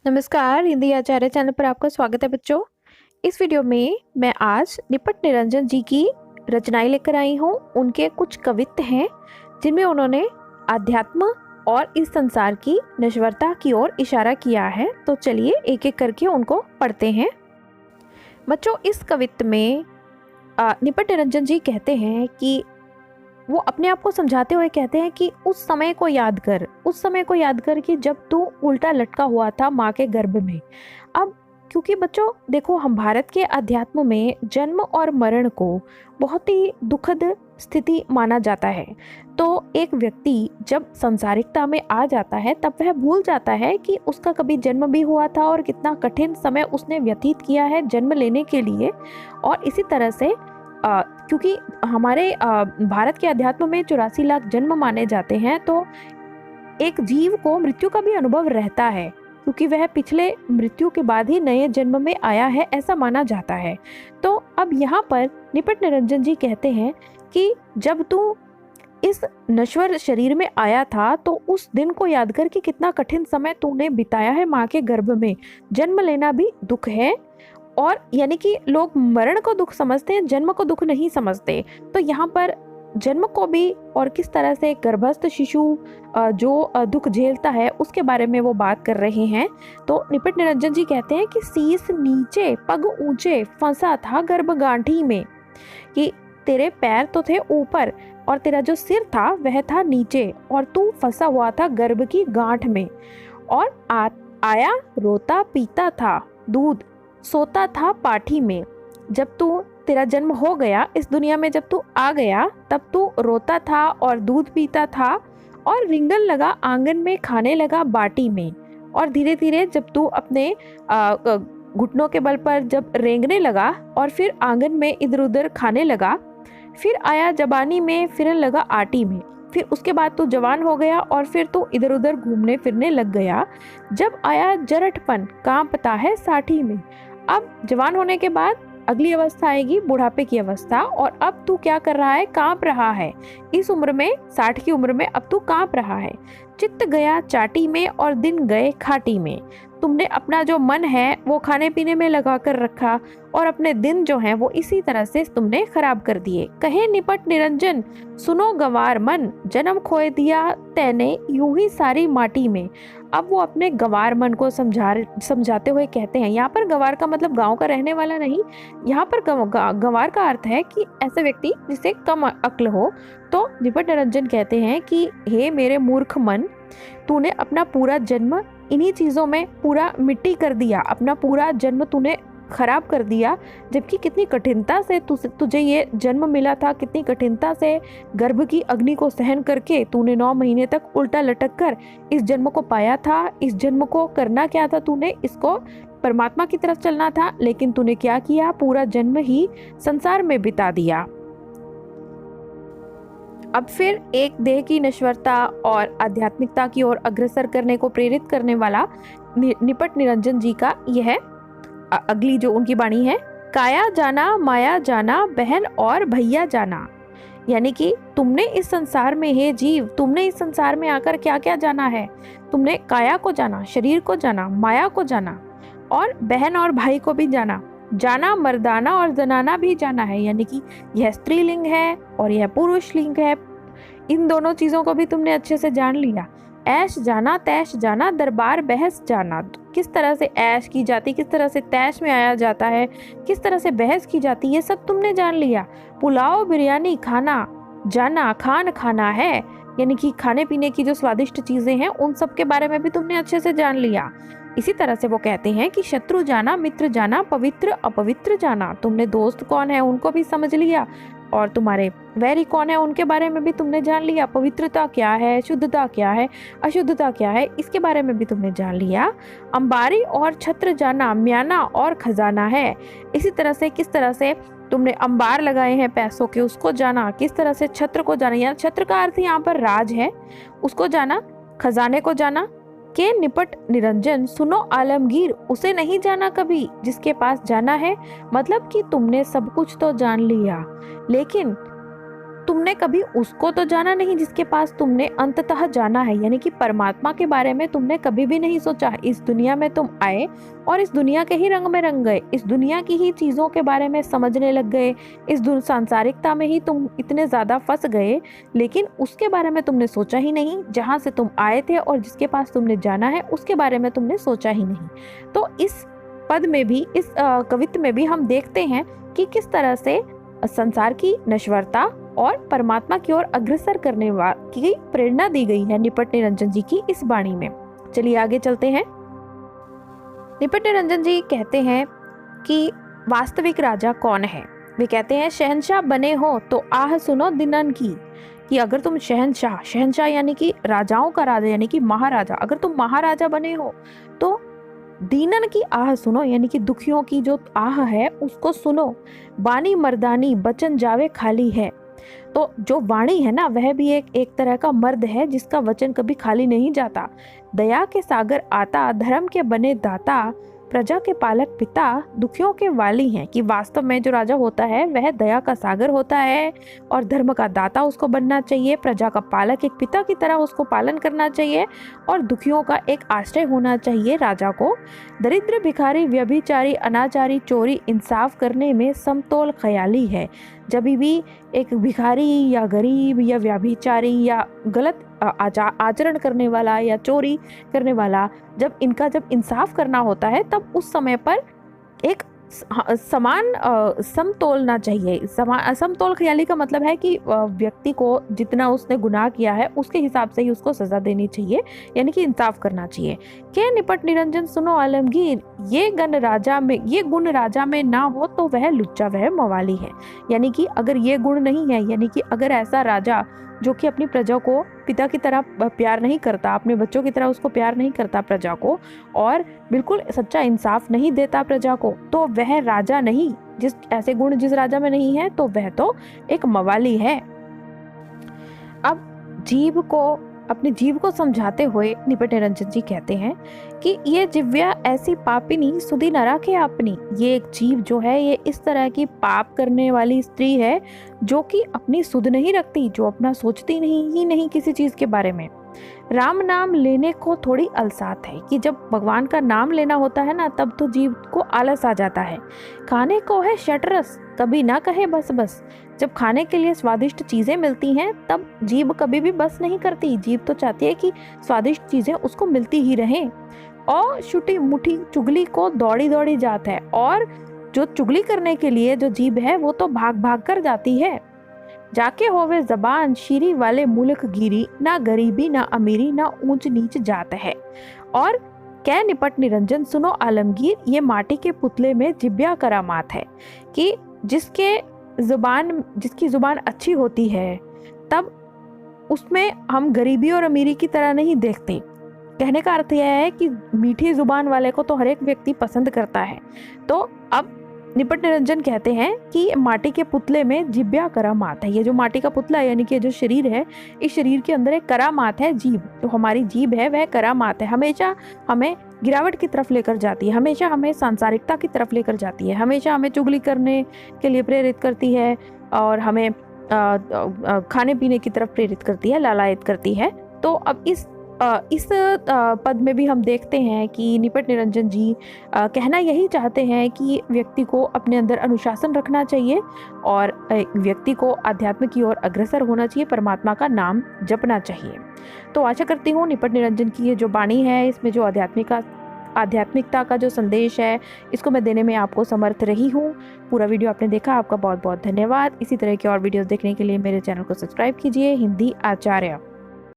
नमस्कार, हिंदी आचार्य चैनल पर आपका स्वागत है बच्चों। इस वीडियो में मैं आज निपट निरंजन जी की रचनाएं लेकर आई हूँ। उनके कुछ कवित्त हैं जिनमें उन्होंने अध्यात्म और इस संसार की नश्वरता की ओर इशारा किया है। तो चलिए एक एक करके उनको पढ़ते हैं। बच्चों, इस कवित्त में निपट निरंजन जी कहते हैं कि वो अपने आप को समझाते हुए कहते हैं कि उस समय को याद कर, उस समय को याद कर कि जब तू उल्टा लटका हुआ था माँ के गर्भ में। अब क्योंकि बच्चों देखो, हम भारत के अध्यात्म में जन्म और मरण को बहुत ही दुखद स्थिति माना जाता है। तो एक व्यक्ति जब संसारिकता में आ जाता है तब वह भूल जाता है कि उसका कभी जन्म भी हुआ था और कितना कठिन समय उसने व्यतीत किया है जन्म लेने के लिए। और इसी तरह से क्योंकि हमारे भारत के अध्यात्म में 84 लाख जन्म माने जाते हैं, तो एक जीव को मृत्यु का भी अनुभव रहता है क्योंकि वह पिछले मृत्यु के बाद ही नए जन्म में आया है, ऐसा माना जाता है। तो अब यहाँ पर निपट निरंजन जी कहते हैं कि जब तू इस नश्वर शरीर में आया था तो उस दिन को याद कर कि कितना कठिन समय तूने बिताया है माँ के गर्भ में। जन्म लेना भी दुख है, और यानी कि लोग मरण को दुख समझते हैं, जन्म को दुख नहीं समझते। तो यहाँ पर जन्म को भी और किस तरह से गर्भस्थ शिशु जो दुख झेलता है उसके बारे में वो बात कर रहे हैं। तो निपट निरंजन जी कहते हैं कि शीश नीचे पग ऊंचे फंसा था गर्भगांठी में, कि तेरे पैर तो थे ऊपर और तेरा जो सिर था वह था नीचे और तू फंसा हुआ था गर्भ की गांठ में। और आया रोता पीता था दूध, सोता था पाठी में। जब तू तेरा जन्म हो गया इस दुनिया में, जब तू आ गया तब तू रोता था और दूध पीता था और रिंगन लगा आंगन में, खाने लगा बाटी में। और धीरे धीरे जब तू अपने घुटनों के बल पर जब रेंगने लगा और फिर आंगन में इधर उधर खाने लगा, फिर आया जवानी में फिरन लगा आटी में। फिर उसके बाद तू जवान हो गया और फिर तू इधर उधर घूमने फिरने लग गया। जब आया जरठपन कांपता है साठी में। अब जवान होने के बाद अगली अवस्था आएगी बुढ़ापे की अवस्था, और अब तू क्या कर रहा है, कांप रहा है। इस उम्र में 60 की उम्र में अब तू कांप रहा है। चित्त गया चाटी में और दिन गए खाटी में। तुमने अपना जो मन है वो खाने पीने में लगा कर रखा और अपने दिन जो हैं वो इसी तरह से तुमने खराब कर दिए। कहे निपट निरंजन सुनो गंवार मन, जन्म खोए दिया तैने यूं ही सारी माटी में। अब वो अपने गंवार मन को समझाते हुए कहते हैं, यहाँ पर गंवार का मतलब गांव का रहने वाला नहीं, यहाँ पर गंवार का अर्थ है कि ऐसे व्यक्ति जिसे कम अक्ल हो। तो निपट निरंजन कहते हैं कि हे मेरे मूर्ख मन, तूने अपना पूरा जन्म इन्हीं चीज़ों में पूरा मिट्टी कर दिया, अपना पूरा जन्म तूने खराब कर दिया। जबकि कितनी कठिनता से तुझे ये जन्म मिला था, कितनी कठिनता से गर्भ की अग्नि को सहन करके तूने 9 महीने तक उल्टा लटक कर इस जन्म को पाया था। इस जन्म को करना क्या था तूने, इसको परमात्मा की तरफ चलना था, लेकिन तूने क्या किया, पूरा जन्म ही संसार में बिता दिया। अब फिर एक देह की नश्वरता और आध्यात्मिकता की ओर अग्रसर करने को प्रेरित करने वाला निपट निरंजन जी का यह अगली जो उनकी वाणी है, काया जाना माया जाना बहन और भैया जाना। यानी कि तुमने इस संसार में, हे जीव, तुमने इस संसार में आकर क्या क्या जाना है। तुमने काया को जाना, शरीर को जाना, माया को जाना और बहन और भाई को भी जाना। जाना मर्दाना और जनाना भी जाना है, यानी कि यह स्त्रीलिंग है और यह पुरुष लिंग है। इन दोनों चीजों को भी तुमने अच्छे से जान लिया। ऐश जाना तैश जाना दरबार बहस जाना। किस तरह से ऐश की जाती, किस तरह से तैश में आया जाता है, किस तरह से बहस की जाती है, सब तुमने जान लिया। पुलाव बिरयानी खाना जाना, खान खाना है, यानी कि खाने पीने की जो स्वादिष्ट चीजें हैं उन सब के बारे में भी तुमने अच्छे से जान लिया। इसी तरह से वो कहते हैं कि शत्रु जाना मित्र जाना पवित्र अपवित्र जाना। तुमने दोस्त कौन है उनको भी समझ लिया और तुम्हारे वैरी कौन है उनके बारे में भी तुमने जान लिया। पवित्रता क्या है, शुद्धता क्या है, अशुद्धता क्या है, इसके बारे में भी तुमने जान लिया। अंबारी और छत्र जाना म्याना और खजाना है। इसी तरह से किस तरह से तुमने अंबार लगाए हैं पैसों के, उसको जाना। किस तरह से छत्र को जाना, या छत्र का अर्थ यहाँ पर राज है, उसको जाना। खजाने को जाना। के निपट निरंजन सुनो आलमगीर, उसे नहीं जाना कभी जिसके पास जाना है। मतलब कि तुमने सब कुछ तो जान लिया, लेकिन तुमने कभी उसको तो जाना नहीं जिसके पास तुमने अंततः जाना है, यानी कि परमात्मा के बारे में तुमने कभी भी नहीं सोचा। इस दुनिया में तुम आए और इस दुनिया के ही रंग में रंग गए, इस दुनिया की ही चीज़ों के बारे में समझने लग गए, इस सांसारिकता में ही तुम इतने ज़्यादा फंस गए, लेकिन उसके बारे में तुमने सोचा ही नहीं जहाँ से तुम आए थे, और जिसके पास तुमने जाना है उसके बारे में तुमने सोचा ही नहीं। तो इस पद में भी, इस कवित्व में भी हम देखते हैं कि किस तरह से संसार की नश्वरता और परमात्मा की ओर अग्रसर करने की प्रेरणा दी गई है निपट निरंजन जी की इस वाणी में। चलिए आगे चलते हैं। निपट निरंजन जी कहते हैं कि वास्तविक राजा कौन है। वे कहते हैं, शहंशाह बने हो तो आह सुनो दिनन की, कि अगर तुम शहंशाह यानी कि राजाओं का राजा, यानी कि महाराजा, अगर तुम महाराजा बने हो तो दीनन की आह सुनो, यानी कि दुखियों की जो आह है उसको सुनो। बानी मर्दानी बचन जावे खाली है। तो जो वाणी है ना, वह भी एक तरह का मर्द है जिसका वचन कभी खाली नहीं जाता। दया के सागर आता, धर्म के बने दाता, प्रजा के पालक पिता, दुखियों के वाली हैं। कि वास्तव में जो राजा होता है वह दया का सागर होता है और धर्म का दाता उसको बनना चाहिए, प्रजा का पालक एक पिता की तरह उसको पालन करना चाहिए, और दुखियों का एक आश्रय होना चाहिए राजा को। दरिद्र, भिखारी, व्यभिचारी, अनाचारी, चोरी, इंसाफ करने में समतोल ख्याली है। जब भी एक भिखारी या गरीब या व्यभिचारी या गलत आचरण करने वाला या चोरी करने वाला, जब इंसाफ करना होता है तब उस समय पर एक समान समतोलना चाहिए। समतोल ख्याली का मतलब है कि व्यक्ति को जितना उसने गुनाह किया है उसके हिसाब से ही उसको सजा देनी चाहिए, यानी कि इंसाफ करना चाहिए। के निपट निरंजन सुनो आलमगीर, ये गुण राजा में ना हो तो वह लुच्चा, वह मवाली है। यानी कि अगर ये गुण नहीं है, यानी कि अगर ऐसा राजा जो कि अपनी प्रजा को पिता की तरह प्यार नहीं करता, अपने बच्चों की तरह उसको प्यार नहीं करता प्रजा को, और बिल्कुल सच्चा इंसाफ नहीं देता प्रजा को, तो वह राजा नहीं। ऐसे गुण जिस राजा में नहीं है तो वह तो एक मवाली है। अब अपनी जीव को समझाते हुए निपट निरंजन जी कहते हैं कि ये जिव्या ऐसी पापिनी सुधी न रखे अपनी। ये एक जीव जो है ये इस तरह की पाप करने वाली स्त्री है जो कि अपनी सुध नहीं रखती, जो अपना सोचती नहीं किसी चीज के बारे में। राम नाम लेने को थोड़ी अलसात है, कि जब भगवान का नाम लेना होता है ना तब तो जीव को आलस आ जाता है। खाने को है शटरस, कभी ना कहे बस बस। जब खाने के लिए स्वादिष्ट चीजें मिलती हैं तब जीभ कभी भी बस नहीं करती। जीभ तो चाहती है कि स्वादिष्ट चीजें उसको मिलती ही रहें। और छुटी मुठी चुगली को दौड़ी दौड़ी जात है, और जो चुगली करने के लिए जो जीभ है वो तो भाग भाग कर जाती है। जाके होवे जबान शीरी वाले मुल्क गिरी, ना गरीबी ना अमीरी ना ऊंच नीच जात है। और कै निपट निरंजन सुनो आलमगीर, ये माटी के पुतले में जिब्या करामात है, कि जिसकी जुबान अच्छी होती है तब उसमें हम गरीबी और अमीरी की तरह नहीं देखते। कहने का अर्थ यह है कि मीठी जुबान वाले को तो हर एक व्यक्ति पसंद करता है। तो अब निपट निरंजन कहते हैं कि माटी के पुतले में जिब्या करामात है। ये जो माटी का पुतला है, यानी कि जो शरीर है, इस शरीर के अंदर एक करामात है, जीभ। जो हमारी जीभ है वह करामात है, हमेशा हमें गिरावट की तरफ लेकर जाती है, हमेशा हमें सांसारिकता की तरफ लेकर जाती है, हमेशा हमें चुगली करने के लिए प्रेरित करती है, और हमें खाने पीने की तरफ प्रेरित करती है, लालायित करती है। तो अब इस पद में भी हम देखते हैं कि निपट निरंजन जी कहना यही चाहते हैं कि व्यक्ति को अपने अंदर अनुशासन रखना चाहिए और व्यक्ति को अध्यात्म की ओर अग्रसर होना चाहिए, परमात्मा का नाम जपना चाहिए। तो आशा करती हूँ निपट निरंजन की ये जो वाणी है, इसमें जो आध्यात्मिकता का जो संदेश है, इसको मैं देने में आपको समर्थ रही हूँ। पूरा वीडियो आपने देखा, आपका बहुत बहुत धन्यवाद। इसी तरह के और वीडियोस देखने के लिए मेरे चैनल को सब्सक्राइब कीजिए। हिंदी आचार्य।